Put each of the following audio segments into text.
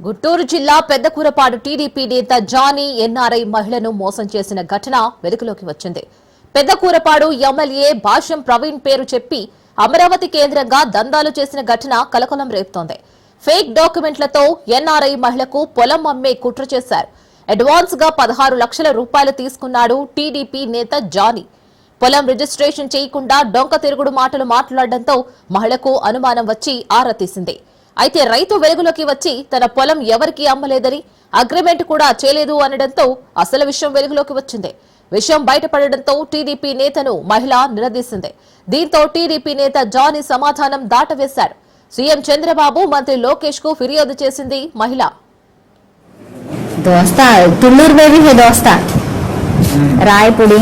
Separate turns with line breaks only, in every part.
గుంటూరు జిల్లా పెద్దకూరపాడు టీడీపీ నేత Johnny NRI మహిళను మోసం చేసిన ఘటన వెలుగులోకి వచ్చింది. పెద్దకూరపాడు ఎమ్మెల్యే భాష్యం ప్రవీణ్ పేరు చెప్పి అమరావతి కేంద్రంగా దందాలు చేసిన ఘటన కలకలం రేపుతోంది. ఫేక్ డాక్యుమెంట్లతో ఎన్ఆర్ఐ మహిళకు పొలం అమ్మే కుట్ర చేశారు. అడ్వాన్స్ గా 16 లక్షల రూపాయలు తీసుకున్నాడు టీడీపీ నేత జానీ. పొలం రిజిస్ట్రేషన్ చేయకుండా డొంక తిరుగుడు మాటలు మాట్లాడడంతో మహిళకు అనుమానం వచ్చి ఆరా తీసింది. అయితే రైతు వెలుగులోకి వచ్చి తన పొలం ఎవరికీ అమ్మలేదని, అగ్రిమెంట్ కూడా చేయలేదు అనడంతో అసలు విషయం వెలుగులోకి వచ్చింది. విషయం బయటపడడంతో టీడీపీ నేతను మహిళ నిలదీసింది. దీంతో టీడీపీ నేత జానీ సమాధానం దాటవేశారు. సీఎం చంద్రబాబు, మంత్రి లోకేష్ కు ఫిర్యాదు చేసింది మహిళ.
दोस्ता तुल्लूर में भी है दोस्ता रायपुड़ी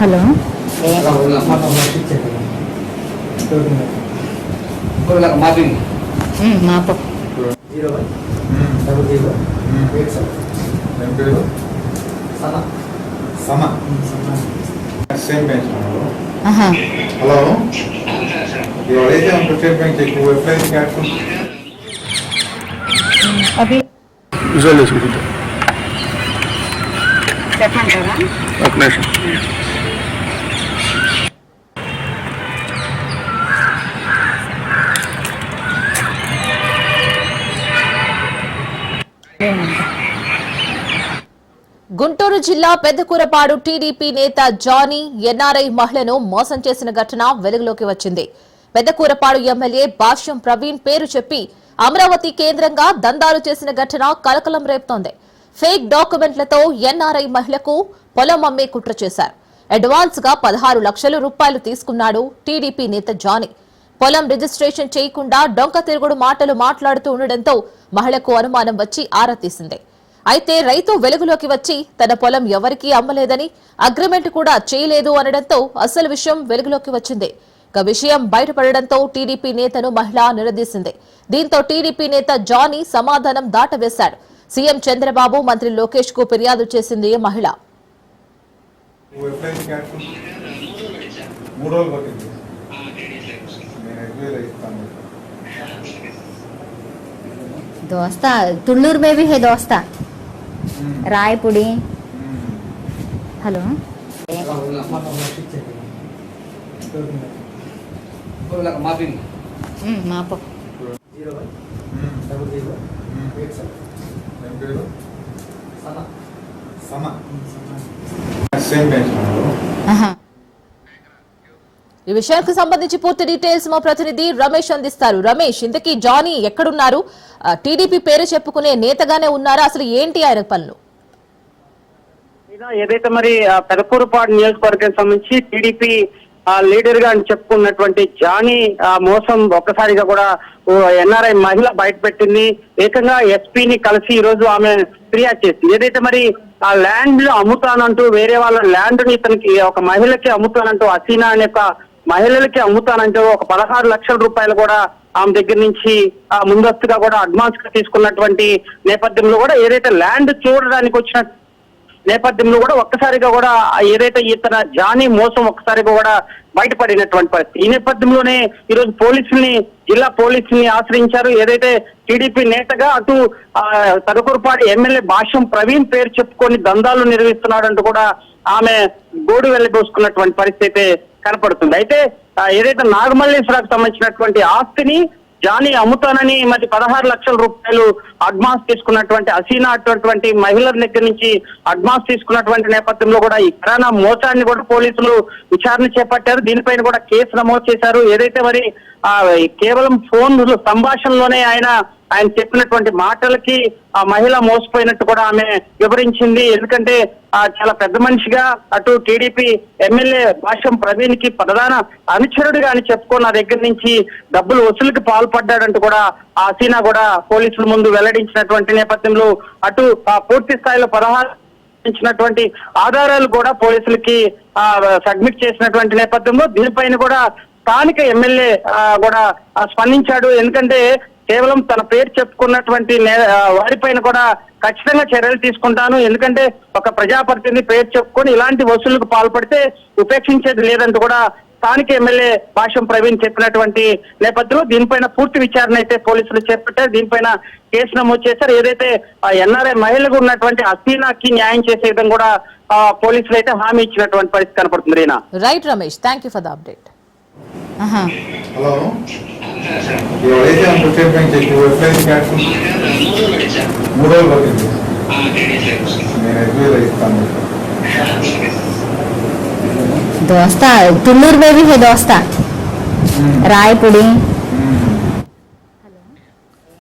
हेलो मापो
हेलो
अभी
గుంటూరు జిల్లా పెద్దకూరపాడు టీడీపీ నేత జానీ ఎన్ఆర్ఐ మహిళను మోసం చేసిన ఘటన వెలుగులోకి వచ్చింది. పెద్దకూరపాడు ఎమ్మెల్యే భాష్యం ప్రవీణ్ పేరు చెప్పి అమరావతి కేంద్రంగా దందాలు చేసిన ఘటన కలకలం రేపుతోంది. ఫేక్ డాక్యుమెంట్లతో ఎన్ఆర్ఐ మహిళకు పొలం అమ్మే కుట్ర చేశారు. అడ్వాన్స్ గా 16 లక్షల రూపాయలు తీసుకున్నాడు టీడీపీ నేత జానీ. పొలం రిజిస్ట్రేషన్ చేయకుండా డొంక తిరుగుడు మాటలు మాట్లాడుతూ ఉండడంతో మహిళకు అనుమానం వచ్చి ఆరా తీసింది. అయితే రైతు వెలుగులోకి వచ్చి తన పొలం ఎవరికీ అమ్మలేదని, అగ్రిమెంట్ కూడా చేయలేదు అనడంతో అసలు విషయం వెలుగులోకి వచ్చింది. ఇక విషయం బయటపడడంతో టీడీపీ నేతను మహిళ నిలదీసింది. దీంతో టీడీపీ నేత జానీ సమాధానం దాటవేశాడు. సీఎం చంద్రబాబు, మంత్రి లోకేష్ కు ఫిర్యాదు చేసింది మహిళ.
दोस्ता तुल्लूर में भी है दोस्ता रायपुड़ी हेलो मापो
ఈ విషయానికి సంబంధించి పూర్తి డీటెయిల్స్ మా ప్రతినిధి రమేష్ అందిస్తారు. రమేష్, ఇంతకీ జానీ ఎక్కడున్నారు? టీడీపీ పేరు చెప్పుకునే నేతగానే ఉన్నారా? అసలు ఏంటి ఆయన పనులు?
ఏదైతే మరి పెదకూరుపాడు నియోజకవర్గానికి సంబంధించి టీడీపీ లీడర్ గా అని చెప్పుకున్నటువంటి జానీ మోసం ఒక్కసారిగా కూడా ఎన్ఆర్ఐ మహిళ బయటపెట్టింది. ఏకంగా ఎస్పీని కలిసి ఈ రోజు ఆమె ఫిర్యాదు చేసింది. ఏదైతే మరి ఆ ల్యాండ్ లో అమ్ముతానంటూ వేరే వాళ్ళ ల్యాండ్ ని ఇతనికి ఒక మహిళకి అమ్ముతానంటూ హసీనా అనే ఒక మహిళలకి అమ్ముతానంటూ ఒక 16 లక్షల రూపాయలు కూడా ఆమె దగ్గర నుంచి ముందస్తుగా కూడా అడ్వాన్స్ గా తీసుకున్నటువంటి నేపథ్యంలో కూడా ఏదైతే ల్యాండ్ చూడడానికి వచ్చిన నేపథ్యంలో కూడా ఒక్కసారిగా కూడా ఏదైతే ఇతర జానీ మోసం ఒక్కసారిగా కూడా బయటపడినటువంటి పరిస్థితి. ఈ నేపథ్యంలోనే ఈరోజు జిల్లా పోలీసుల్ని ఆశ్రయించారు. ఏదైతే టీడీపీ నేతగా అటు పెదకూరుపాడు ఎమ్మెల్యే భాష్యం ప్రవీణ్ పేరు చెప్పుకొని దందాలు నిర్వహిస్తున్నాడంటూ కూడా ఆమె గోడు వెళ్లబోసుకున్నటువంటి పరిస్థితి కనపడుతుంది. అయితే ఏదైతే నాగమల్లేశ్వరకు సంబంధించినటువంటి ఆస్తిని జానీ అమ్ముతానని మరి 16 లక్షల రూపాయలు అడ్వాన్స్ తీసుకున్నటువంటి హసీనా అటువంటి మహిళల దగ్గర నుంచి అడ్వాన్స్ తీసుకున్నటువంటి నేపథ్యంలో కూడా ఈ కరోనా మోసాన్ని కూడా పోలీసులు విచారణ చేపట్టారు. దీనిపైన కూడా కేసు నమోదు చేశారు. ఏదైతే మరి కేవలం ఫోన్ సంభాషణలోనే ఆయన చెప్పినటువంటి మాటలకి ఆ మహిళ మోసపోయినట్టు కూడా ఆమె వివరించింది. ఎందుకంటే చాలా పెద్ద మనిషిగా అటు టీడీపీ ఎమ్మెల్యే భాష్యం ప్రవీణ్ కి ప్రధాన అనుచరుడిగా అని చెప్పుకొని నా దగ్గర నుంచి డబ్బులు వసూలుకి పాల్పడ్డాడంటూ కూడా హసీనా కూడా పోలీసుల ముందు వెల్లడించినటువంటి నేపథ్యంలో అటు పూర్తి స్థాయిలో 16 ఆధారాలు కూడా పోలీసులకి సబ్మిట్ చేసినటువంటి నేపథ్యంలో దీనిపైన కూడా స్థానిక ఎమ్మెల్యే కూడా స్పందించాడు. ఎందుకంటే కేవలం తన పేరు చెప్పుకున్నటువంటి వారిపైన కూడా ఖచ్చితంగా చర్యలు తీసుకుంటాను. ఎందుకంటే ఒక ప్రజాప్రతినిధి పేరు చెప్పుకొని ఇలాంటి వసూళ్లకు పాల్పడితే ఉపేక్షించేది లేదంటూ కూడా స్థానిక ఎమ్మెల్యే భాష్యం ప్రవీణ్ చెప్పినటువంటి నేపథ్యంలో దీనిపైన పూర్తి విచారణ అయితే పోలీసులు చేపట్టారు. దీనిపైన కేసు నమోదు చేశారు. ఏదైతే ఎన్ఆర్ఐ మహిళకు ఉన్నటువంటి హసీనాకి న్యాయం చేసే విధంగా కూడా పోలీసులు అయితే హామీ ఇచ్చినటువంటి పరిస్థితి కనపడుతుంది. Reena.
Right Ramesh, thank you for the update.
ఆహా.
హలో ఎవరైతే అంత స్టేట్మెంట్ చేసి ఎప్పుడైతే క్యాష్ 3 రోజులు పట్టింది. నేను ఎస్బీఐలో ఇస్తాను.
దోస్తా తుళ్ళూరు బేబీ హే దోస్తా రాయపూడి